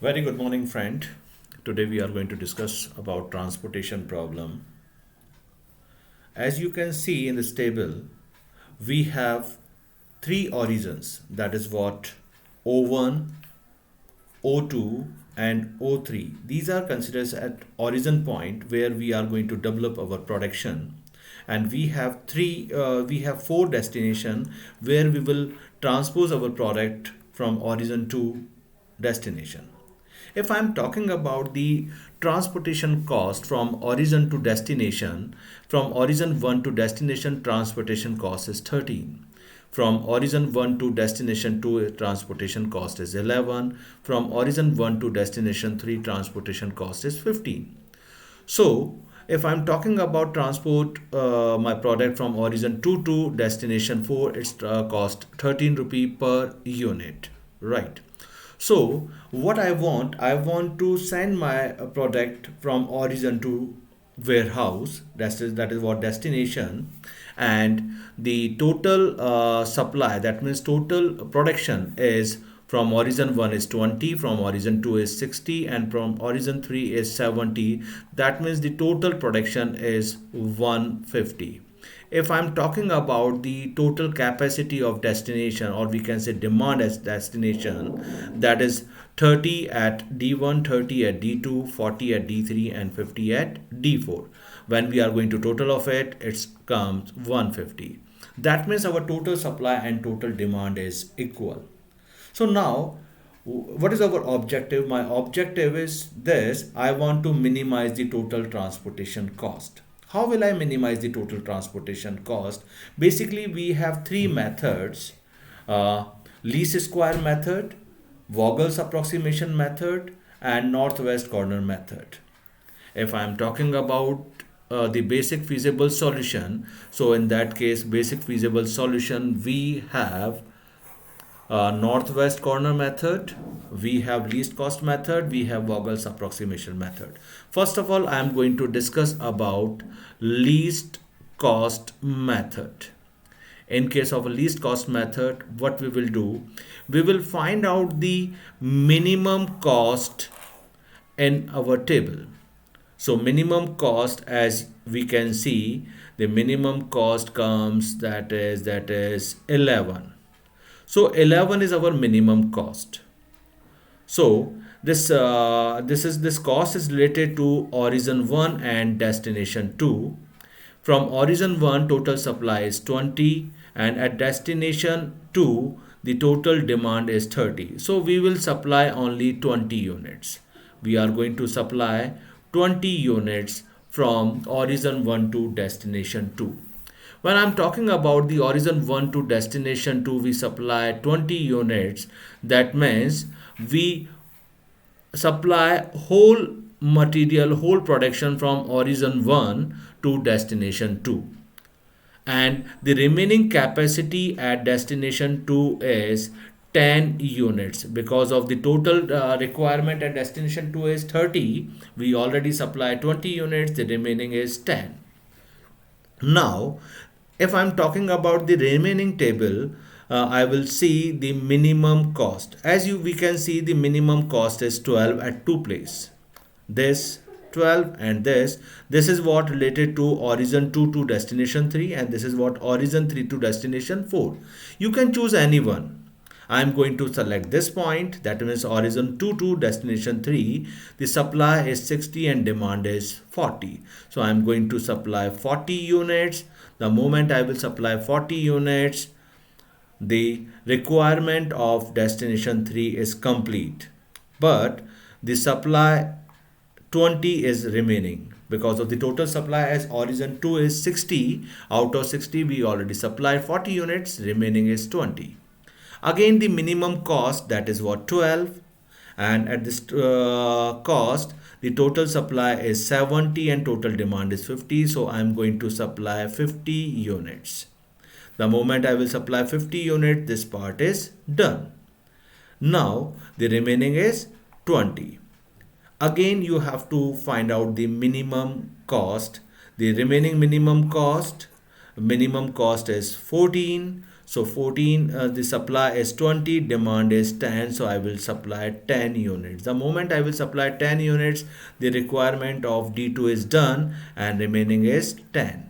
Very good morning, friend. Today we are going to discuss about transportation problem. As you can see in this table, we have three origins. That is what O1, O2 and O3. These are considered at origin point where we are going to develop our production. And we have four destination where we will transpose our product from origin to destination. If I'm talking about the transportation cost from origin to destination, from origin 1 to destination transportation cost is 13. From origin 1 to destination 2 transportation cost is 11. From origin 1 to destination 3 transportation cost is 15. So if I'm talking about transport my product from origin 2 to destination 4, it's cost 13 rupee per unit, right? So what I want to send my product from origin to warehouse. That is what destination, and the total supply. That means total production is from origin 1 is 20, from origin 2 is 60, and from origin 3 is 70. That means the total production is 150. If I'm talking about the total capacity of destination, or we can say demand as destination, that is 30 at D1, 30 at D2, 40 at D3 and 50 at D4. When we are going to total of it, it comes 150. That means our total supply and total demand is equal. So now, what is our objective? My objective is this: I want to minimize the total transportation cost. How will I minimize the total transportation cost? Basically, we have three methods: uh, least square method, Vogels approximation method, and northwest corner method. If I am talking about the basic feasible solution, so in that case, basic feasible solution, we have northwest corner method, we have least cost method, we have Vogel's approximation method. First of all, I am going to discuss about least cost method. In case of a least cost method, what we will do, we will find out the minimum cost in our table. So minimum cost, as we can see, the minimum cost comes, that is 11. So 11 is our minimum cost. So this cost is related to origin 1 and destination 2. From origin 1, total supply is 20, and at destination 2, the total demand is 30. So we will supply only 20 units. We are going to supply 20 units from origin 1 to destination 2. When I'm talking about the origin 1 to destination 2, we supply 20 units. That means we supply whole material, whole production from origin 1 to destination 2. And the remaining capacity at destination 2 is 10 units. Because of the total requirement at destination 2 is 30, we already supply 20 units, the remaining is 10. Now, if I'm talking about the remaining table, I will see the minimum cost. As we can see, the minimum cost is 12 at two places. This 12 and this is what related to origin 2 to destination 3, and this is what origin 3 to destination 4. You can choose any one. I am going to select this point, that means origin 2 to destination 3. The supply is 60 and demand is 40. So I am going to supply 40 units. The moment I will supply 40 units, the requirement of destination 3 is complete. But the supply 20 is remaining because of the total supply, as origin 2 is 60. Out of 60, we already supplied 40 units, remaining is 20. Again, the minimum cost, that is what 12, and at this cost, the total supply is 70 and total demand is 50. So I am going to supply 50 units. The moment I will supply 50 units, this part is done. Now the remaining is 20. Again, you have to find out the minimum cost. The remaining minimum cost is 14. So 14, the supply is 20, demand is 10, so I will supply 10 units. The moment I will supply 10 units, the requirement of D2 is done and remaining is 10.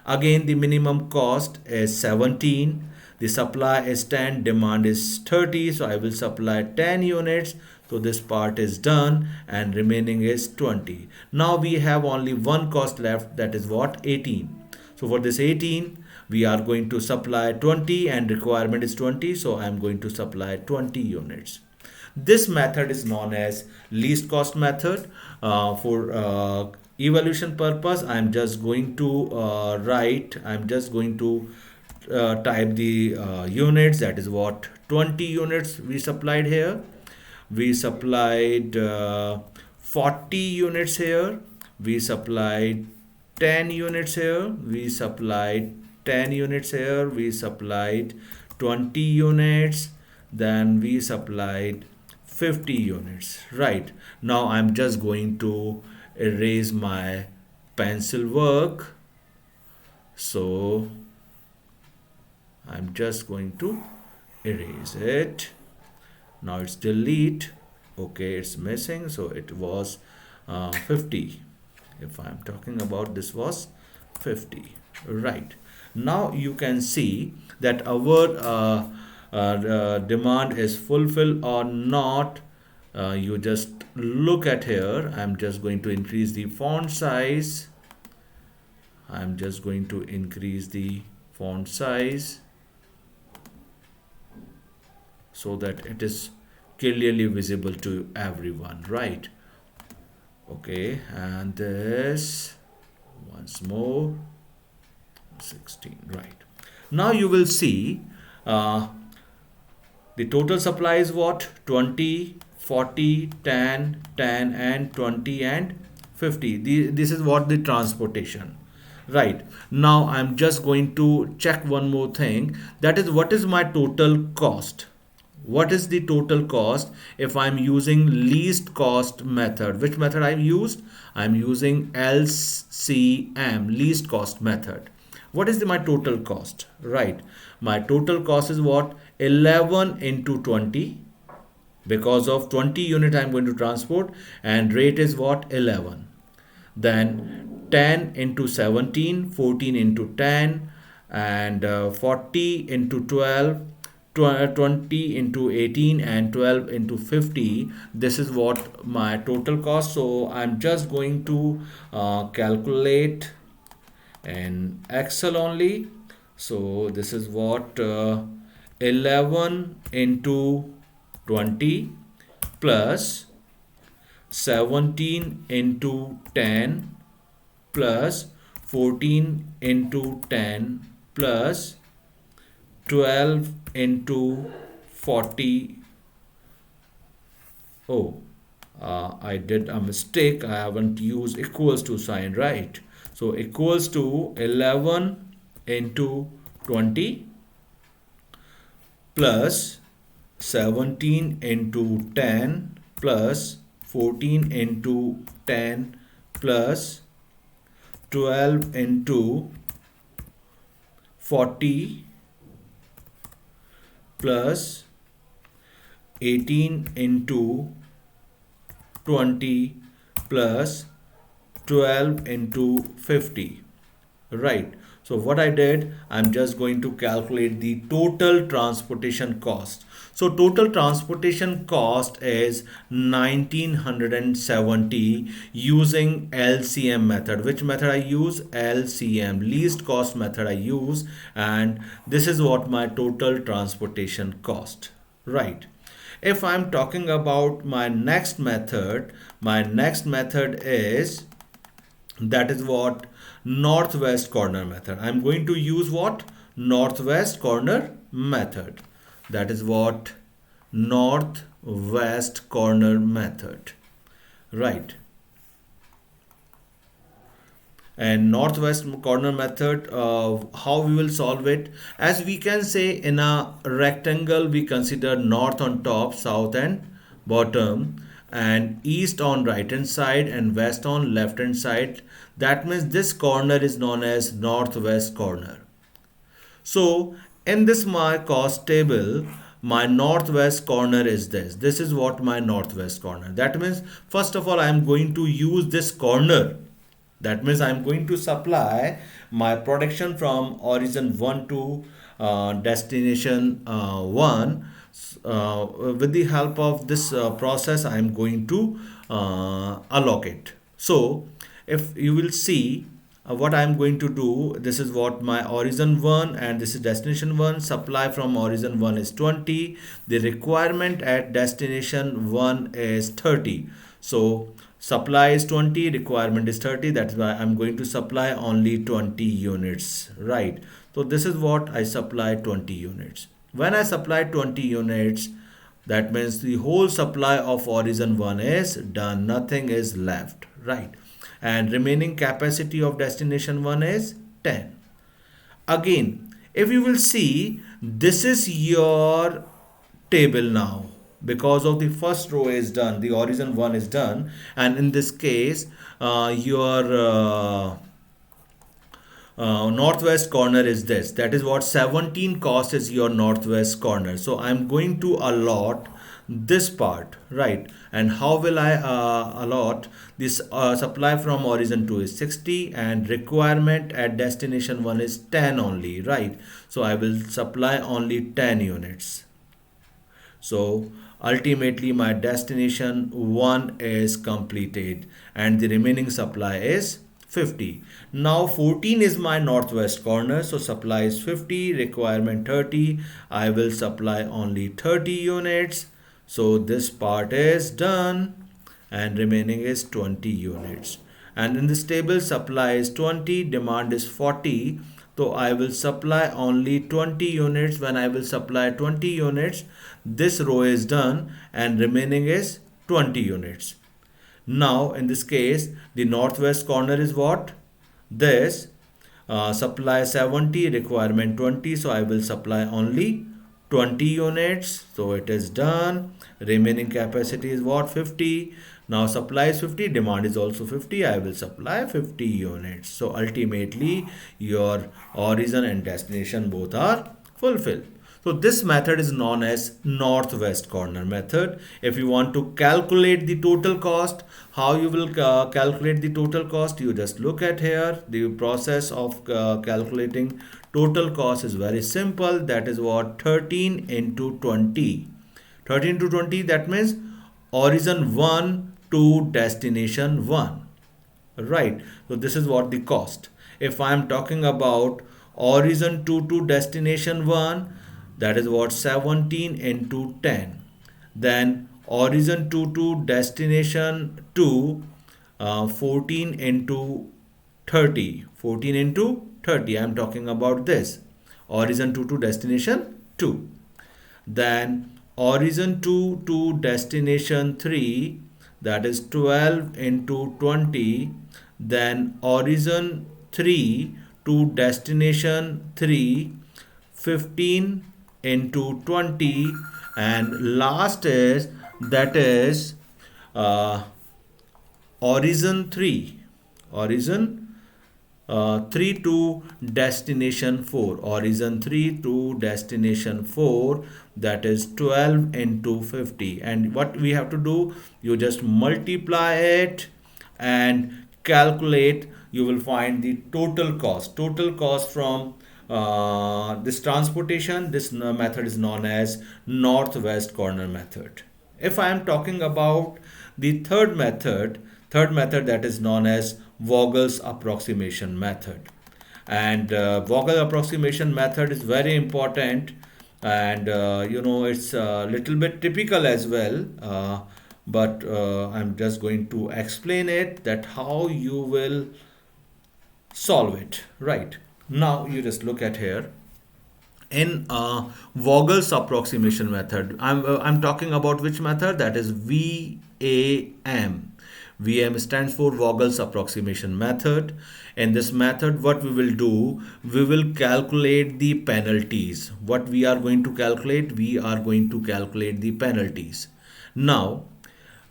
Again, the minimum cost is 17. The supply is 10, demand is 30. So I will supply 10 units. So this part is done and remaining is 20. Now we have only one cost left, that is what? 18. So for this 18, we are going to supply 20 and requirement is 20. So I am going to supply 20 units. This method is known as least cost method. For evaluation purpose, I'm just going to type the units, that is what 20 units we supplied here. We supplied 40 units here. We supplied 10 units here. We supplied 10 units here. We supplied 20 units. Then we supplied 50 units. Right. Now I'm just going to erase my pencil work. So I'm just going to erase it. Now it's delete. Okay, it's missing. So it was 50. If I'm talking about, this was 50. Right. Now you can see that our demand is fulfilled or not. You just look at here. I'm just going to increase the font size. I'm just going to increase the font size so that it is clearly visible to everyone, right? Okay, and this once more 16, right? Now you will see the total supply is what? 20, 40, 10, 10 and 20 and 50. This is what the transportation. Right. Now I'm just going to check one more thing. That is, what is my total cost? What is the total cost if I'm using least cost method? Which method I've used? I'm using LCM, least cost method. What is my total cost? Right. My total cost is what? 11 into 20. Because of 20 unit I'm going to transport, and rate is what? 11. Then 10 into 17, 14 into 10, and 40 into 12, 20 into 18, and 12 into 50. This is what my total cost. So I'm just going to calculate in Excel only. So this is what 11 into 20 plus 17 into 10 plus 14 into 10 plus 12 into 40. I did a mistake. I haven't used equals to sign, right? So equals to 11 into 20 plus 17 into 10 plus 14 into 10 plus 12 into 40 plus 18 into 20 plus 12 into 50. Right. So what I did, I'm just going to calculate the total transportation cost. So total transportation cost is 1970 using LCM method. Which method I use? LCM, least cost method I use, and this is what my total transportation cost. Right. If I'm talking about my next method is, that is what? Northwest corner method. I'm going to use what? Northwest corner method. That is what? Northwest corner method. Right. And northwest corner method, how we will solve it? As we can say, in a rectangle, we consider north on top, south and bottom, and east on right hand side and west on left hand side. That means this corner is known as northwest corner. So In this my cost table, my northwest corner is this. This is what my northwest corner. That means first of all I am going to use this corner. That means I am going to supply my production from origin 1 to destination 1. With the help of this process I am going to allocate. So if you will see what I am going to do, this is what my origin 1 and this is destination 1. Supply from origin 1 is 20. The requirement at destination 1 is 30. So supply is 20, requirement is 30. That's why I'm going to supply only 20 units, right? So this is what I supply 20 units. When I supply 20 units, that means the whole supply of origin 1 is done. Nothing is left, right? And remaining capacity of destination 1 is 10. Again, if you will see, this is your table now. Because of the first row is done, the origin 1 is done, and in this case your northwest corner is this. That is what 17 cost is your northwest corner. So I'm going to allot this part, right? And how will I allot this? Supply from origin 2 is 60 and requirement at destination 1 is 10 only, right? So I will supply only 10 units. So ultimately my destination 1 is completed and the remaining supply is 50. Now 14 is my northwest corner, so supply is 50, requirement 30. I will supply only 30 units. So this part is done and remaining is 20 units. And in this table supply is 20, demand is 40. So I will supply only 20 units. When I will supply 20 units, this row is done and remaining is 20 units. Now in this case the northwest corner is what? This supply 70, requirement 20, so I will supply only 20 units. So it is done. Remaining capacity is what? 50. Now supply is 50, demand is also 50. I will supply 50 units. So ultimately your origin and destination both are fulfilled. So this method is known as northwest corner method. If you want to calculate the total cost, how you will calculate the total cost? You just look at here. The process of calculating total cost is very simple. That is what? 13 into 20. 13 to 20, that means origin 1 to destination 1. Right. So this is what the cost. If I am talking about origin 2 to destination 1, that is what? 17 into 10. Then origin 2 to destination 2, 14 into 30. 14 into 30. I am talking about this. Origin 2 to destination 2. Then origin 2 to destination 3, that is 12 into 20. Then origin 3 to destination 3, 15 into 20, and last is that is origin 3 to destination 4, origin 3 to destination 4, that is 12 into 50. And what we have to do, you just multiply it and calculate. You will find the total cost from this transportation. This method is known as northwest corner method. If I am talking about the third method that is known as Vogels approximation method. And Vogel approximation method is very important, and it's a little bit typical as well, but I'm just going to explain it, that how you will solve it. Right now you just look at here. In Vogel's approximation method, I'm talking about which method? That is VAM. VM stands for Vogel's approximation method. In this method, what we will do, we will calculate the penalties. What we are going to calculate? We are going to calculate the penalties. Now,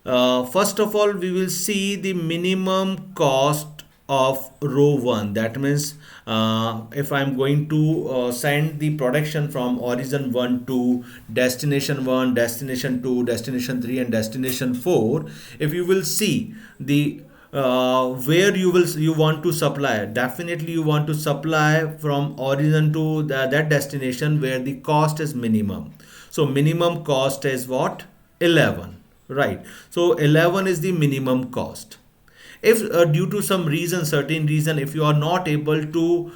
first of all, we will see the minimum cost of row 1. That means if I'm going to send the production from origin 1 to destination 1, destination 2, destination 3 and destination 4, if you will see the where you want to supply, definitely you want to supply from origin to that destination where the cost is minimum. So minimum cost is what? 11, right? So 11 is the minimum cost. If due to some reason, certain reason, if you are not able to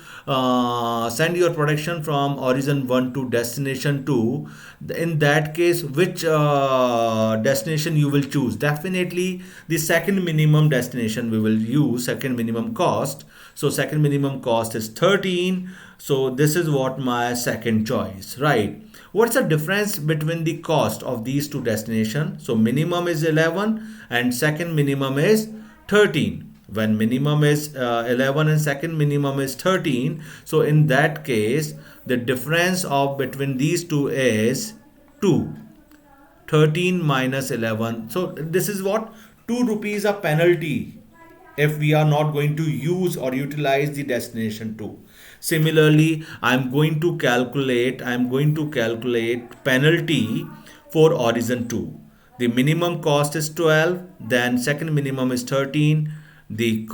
send your production from origin 1 to destination 2, in that case, which destination you will choose? Definitely the second minimum destination we will use, second minimum cost. So second minimum cost is 13. So this is what my second choice, right? What's the difference between the cost of these two destinations? So minimum is 11 and second minimum is 13. When minimum is 11 and second minimum is 13, so in that case the difference of between these two is 2. 13 minus 11, so this is what? 2 rupees a penalty if we are not going to use or utilize the destination 2. Similarly, I'm going to calculate penalty for origin 2. The minimum cost is 12, then second minimum is 13, the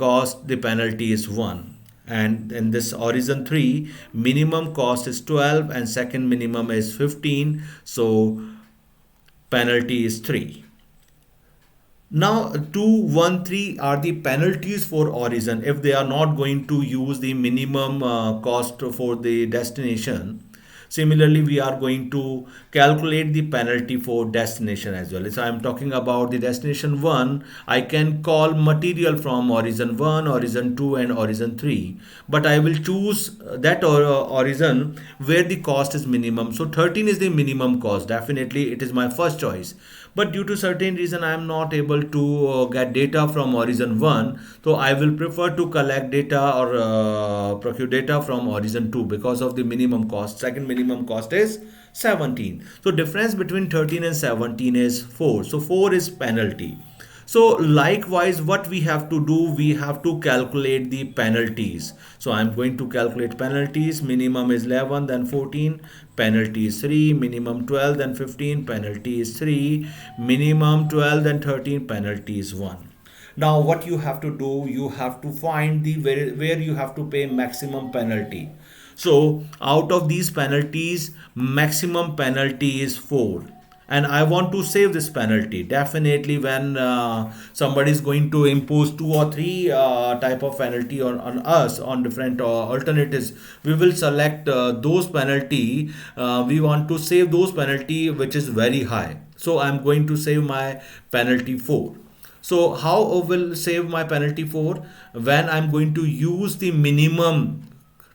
penalty is 1. And in this origin 3, minimum cost is 12 and second minimum is 15, so penalty is 3. Now 2, 1, 3 are the penalties for origin if they are not going to use the minimum cost for the destination. Similarly, we are going to calculate the penalty for destination as well. So I am talking about the destination 1. I can call material from origin 1, origin 2 and origin 3. But I will choose that origin where the cost is minimum. So 13 is the minimum cost. Definitely it is my first choice. But due to certain reason I am not able to get data from origin 1, so I will prefer to collect data or procure data from origin 2 because of the minimum cost. Second minimum cost is 17. So difference between 13 and 17 is 4. So 4 is penalty. So likewise, what we have to do, we have to calculate the penalties. So I'm going to calculate penalties. Minimum is 11, then 14, penalty is 3, minimum 12, then 15, penalty is 3, minimum 12, then 13, penalty is 1. Now what you have to do, you have to find the where you have to pay maximum penalty. So out of these penalties, maximum penalty is 4. And I want to save this penalty. Definitely when somebody is going to impose 2 or 3 type of penalty on us on different alternatives, we will select those penalty. We want to save those penalty which is very high. So I'm going to save my penalty 4. So how I will save my penalty 4? When I'm going to use the minimum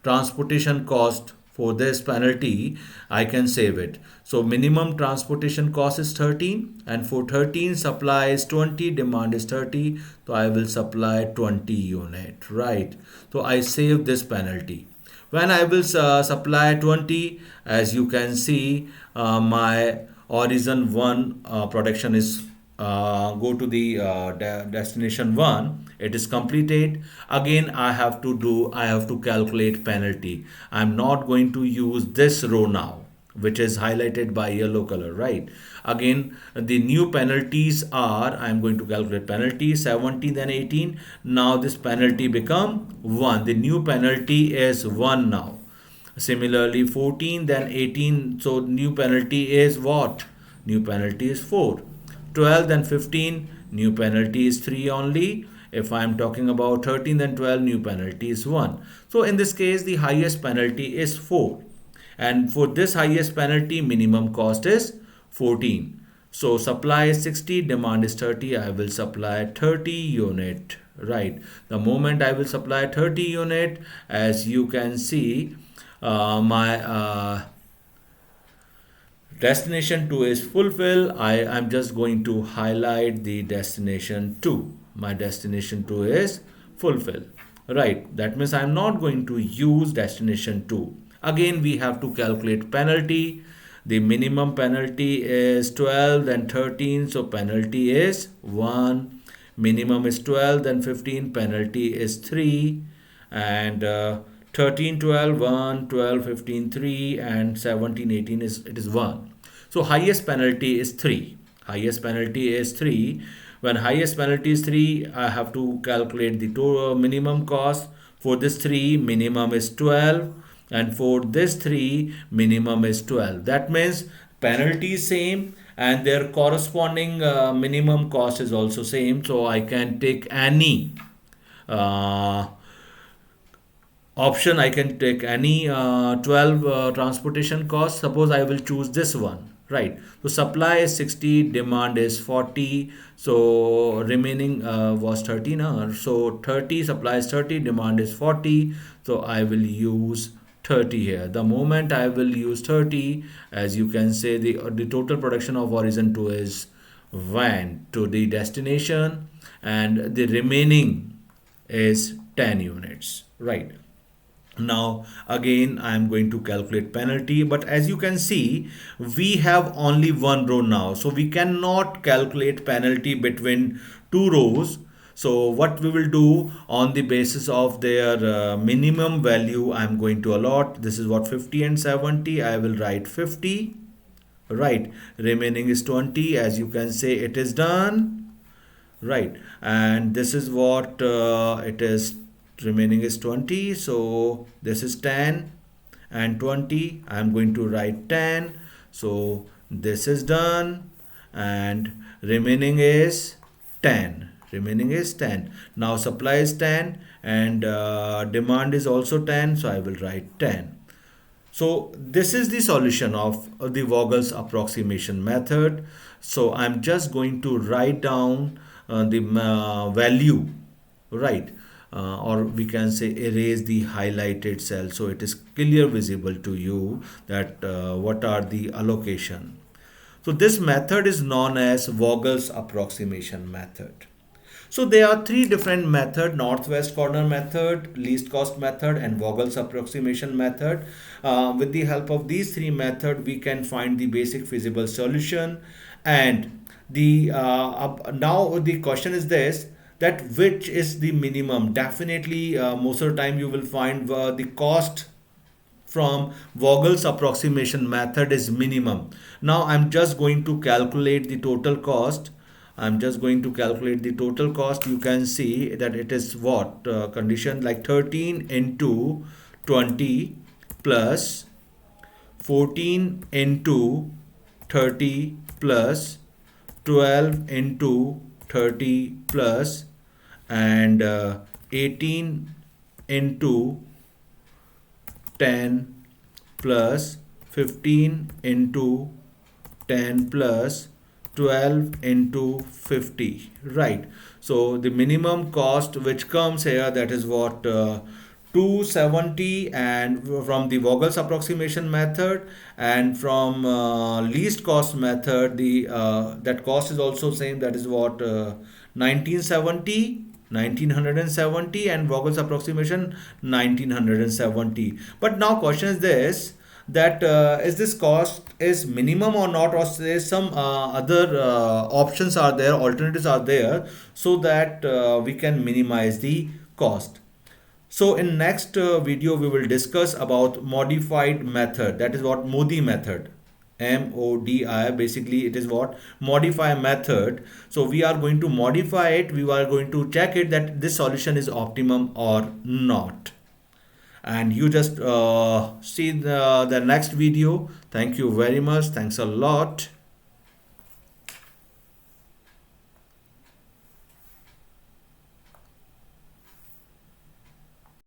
transportation cost for this penalty, I can save it. So minimum transportation cost is 13 and for 13 supply is 20, demand is 30. So I will supply 20 unit, right? So I save this penalty. When I will supply 20, as you can see, my origin 1 production is go to the destination 1, it is completed. Again I have to calculate penalty. I'm not going to use this row now, which is highlighted by yellow color, right? Again the new penalties are, I'm going to calculate penalty 17 then 18. Now this penalty become 1. The new penalty is 1 now. Similarly 14 then 18, so new penalty is what? New penalty is 4. 12 then 15, new penalty is 3 only. If I am talking about 13 then 12, new penalty is 1. So in this case the highest penalty is 4. And for this highest penalty, minimum cost is 14. So supply is 60, demand is 30. I will supply 30 unit, right? The moment I will supply 30 unit, as you can see, my destination 2 is fulfilled. I'm just going to highlight the destination 2. My destination 2 is fulfilled, right? That means I'm not going to use destination 2. Again we have to calculate penalty. The minimum penalty is 12 and 13, so penalty is 1. minimum is 12, then 15, penalty is 3, and 13, 12, 1, 12, 15, 3, and 17, 18 is it is 1. So highest penalty is 3. Highest penalty is 3. When highest penalty is 3, I have to calculate the total minimum cost. For this 3, minimum is 12, and for this 3, minimum is 12. That means penalty is same and their corresponding minimum cost is also same. So I can take any uh, option. I can take any 12 transportation cost. Suppose I will choose this one, right? So supply is 60, demand is 40, so remaining was 30 now. So 30, supply is 30, demand is 40, so I will use 30 here. The moment I will use 30, as you can say, the total production of horizon 2 is went to the destination, and the remaining is 10 units, right? Now again I am going to calculate penalty, but as you can see we have only one row now, so we cannot calculate penalty between two rows. So what we will do, on the basis of their minimum value, I am going to allot. This is what 50 and 70. I will write 50, right? Remaining is 20. As you can say, it is done, right? And this is what it is. Remaining is 20, so this is 10 and 20. I'm going to write 10, so this is done, and remaining is 10. Remaining is 10. Now supply is 10 and demand is also 10, so I will write 10. So this is the solution of the Vogels approximation method. So I'm just going to write down the value, right? Or we can say erase the highlighted cell, so it is clear visible to you that what are the allocation. So this method is known as Vogels approximation method. So there are three different methods: northwest corner method, least cost method, and Vogels approximation method. With the help of these three methods, we can find the basic feasible solution. And the now the question is this, that which is the minimum. Definitely most of the time you will find the cost from Vogel's approximation method is minimum. Now I'm just going to calculate the total cost. I'm just going to calculate the total cost. You can see that it is what condition, like 13 into 20 plus 14 into 30 plus 12 into 30 plus and 18 into 10 plus 15 into 10 plus 12 into 50, right? So the minimum cost which comes here, that is what 270, and from the Vogel's approximation method, and from least cost method, the that cost is also same, that is what 1970, 1970, and Vogel's approximation 1970. But now question is this, that is this cost is minimum or not, or say some other options are there, alternatives are there, so that we can minimize the cost. So in next video we will discuss about modified method, that is what Modi method, MODI. Basically it is what modify method. So we are going to modify it, we are going to check it that this solution is optimum or not. And you just see the next video. Thank you very much, thanks a lot.